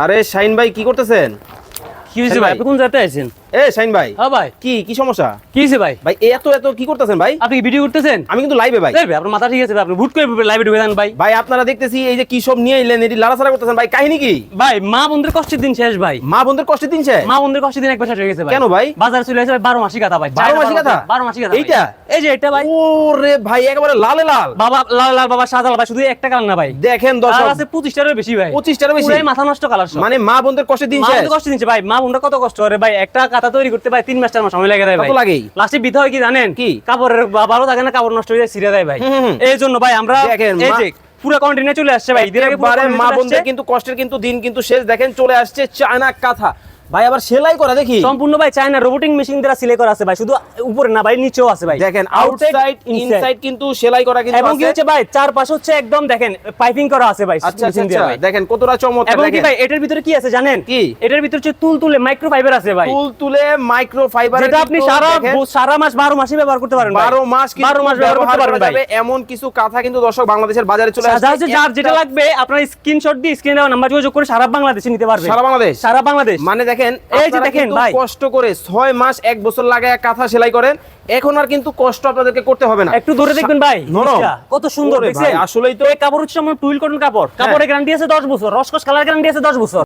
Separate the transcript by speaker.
Speaker 1: আরে শাইন ভাই কি করতেছেন?
Speaker 2: কি হয়েছে ভাই? আপনি কোন জায়গাতে আছেন?
Speaker 1: এ শাইন ভাই,
Speaker 2: হ্যাঁ ভাই,
Speaker 1: কি সমস্যা?
Speaker 2: কি হয়েছে ভাই?
Speaker 1: ভাই এত এত কি করতেছেন ভাই?
Speaker 2: আপনি কি ভিডিও করতেছেন?
Speaker 1: আমি কিন্তু লাইভে ভাই।
Speaker 2: লাইভে? আপনার মাথা ঠিক আছে ভাই? আপনি ভুট করে লাইভে ঢুকে যান ভাই।
Speaker 1: ভাই আপনারা দেখতেছি এই যে কি সব নিয়ে এলেন, এটি লাড়াছাড়া করতেছেন ভাই, কাহিনী কি?
Speaker 2: ভাই মা বোনদের কষ্টের দিন শেষ ভাই।
Speaker 1: মা বোনদের কষ্টের দিন শেষ?
Speaker 2: মা বোনদের কষ্টের দিন একবার শেষ হয়ে গেছে ভাই।
Speaker 1: কেন ভাই?
Speaker 2: বাজারে চলে আসে 12 মাসি কথা ভাই।
Speaker 1: 12 মাসি কথা?
Speaker 2: 12 মাসি কথা।
Speaker 1: এইটা?
Speaker 2: এই যে এটা ভাই।
Speaker 1: ওরে ভাই একেবারে লালে লাল।
Speaker 2: বাবা লাল লাল বাবা সাদা লাল ভাই, শুধু একটা কালার না ভাই।
Speaker 1: দেখেন
Speaker 2: কালার
Speaker 1: দর্শক,
Speaker 2: আছে 25টারও বেশি ভাই।
Speaker 1: 25টারও বেশি?
Speaker 2: পুরাই মাথা নষ্ট কালার সব।
Speaker 1: মানে মা বোনদের কষ্টের দিন
Speaker 2: মা
Speaker 1: শেষ?
Speaker 2: বোনদের কষ্ট দিনছে ভাই। মা বোনরা কত কষ্ট করে ভাই, একটা কাঁথা তৈরি করতে ভাই 3 মাস 4 মাস সময় লাগে দেয় ভাই।
Speaker 1: কত লাগেই?
Speaker 2: লাস্টে বিধা হয় কি জানেন?
Speaker 1: কি?
Speaker 2: কাপড়ের ভালো থাকে না, কাপড় নষ্ট হয়ে যায়, ছিঁড়ে দেয় ভাই। এই জন্য ভাই আমরা
Speaker 1: দেখেন,
Speaker 2: এই যে পুরো কন্টিনিউ চলে আসছে ভাই। ঈদের আগে পুরো
Speaker 1: একেবারে
Speaker 2: continue
Speaker 1: মা
Speaker 2: চলে
Speaker 1: বোনদের
Speaker 2: আসছে।
Speaker 1: কিন্তু কষ্টের কিন্তু দিন কিন্তু শেষ। দেখেন চলে আসছে চায়না কাঁথা ভাই, আবার সেলাই করা দেখি।
Speaker 2: সম্পূর্ণ ভাই চায়না রোবোটিক মেশিন দ্বারা সেলাই করা আছে ভাই, শুধু উপরে না ভাই নিচেও আছে ভাই।
Speaker 1: দেখেন আউটসাইড ইনসাইড কিন্তু সেলাই করা কিন্তু
Speaker 2: এবং কি
Speaker 1: আছে।
Speaker 2: হচ্ছে ভাই চারপাশে হচ্ছে একদম দেখেন পাইপিং করা আছে ভাই
Speaker 1: আচ্ছা
Speaker 2: মেশিন দিয়ে ভাই।
Speaker 1: দেখেন কতটা চমৎকার।
Speaker 2: এবং কি
Speaker 1: দেখেন
Speaker 2: ভাই এটার ভিতরে কি আছে জানেন?
Speaker 1: কি?
Speaker 2: এটার ভিতরে হচ্ছে তুলতুলে মাইক্রো ফাইবার আছে ভাই,
Speaker 1: তুলে মাইক্রো ফাইবার,
Speaker 2: যেটা আপনি সারা মাস 12 মাসই ব্যবহার করতে পারেন ভাই।
Speaker 1: 12 মাস কিন্তু
Speaker 2: 12 মাস ব্যবহার করতে পারবেন ভাই।
Speaker 1: যাবে এমন কিছু কাঁথা কিন্তু দর্শক বাংলাদেশের বাজারে চলে
Speaker 2: সাদা
Speaker 1: আসছে।
Speaker 2: হচ্ছে যার যেটা লাগবে আপনার স্ক্রিনশট দিয়ে স্ক্রিনে দেওয়া নাম্বার যোগাযোগ করে সারা বাংলাদেশে নিতে পারবেন।
Speaker 1: সারা বাংলাদেশ?
Speaker 2: সারা বাংলাদেশ।
Speaker 1: মানে দেখেন
Speaker 2: এই যে
Speaker 1: আপনারা
Speaker 2: দেখেন
Speaker 1: কিন্তু
Speaker 2: ভাই,
Speaker 1: কষ্ট করে 6 মাস 1 বছর লাগায় কাঁথা সেলাই করেন, এখন আর কিন্তু কষ্ট আপনাদেরকে করতে হবে না।
Speaker 2: একটু ধরে দেখবেন ভাই
Speaker 1: নরম।
Speaker 2: জিনিসটা কত সুন্দর
Speaker 1: ওরে
Speaker 2: দেখছেন?
Speaker 1: ভাই, আসলেই তো।
Speaker 2: এই কাপড় হচ্ছে আমার টুইল কটন কাপড়। কাপড়ের গ্যারান্টি আছে 10 বছর, রসকস কালার গ্যারান্টি আছে 10 বছর।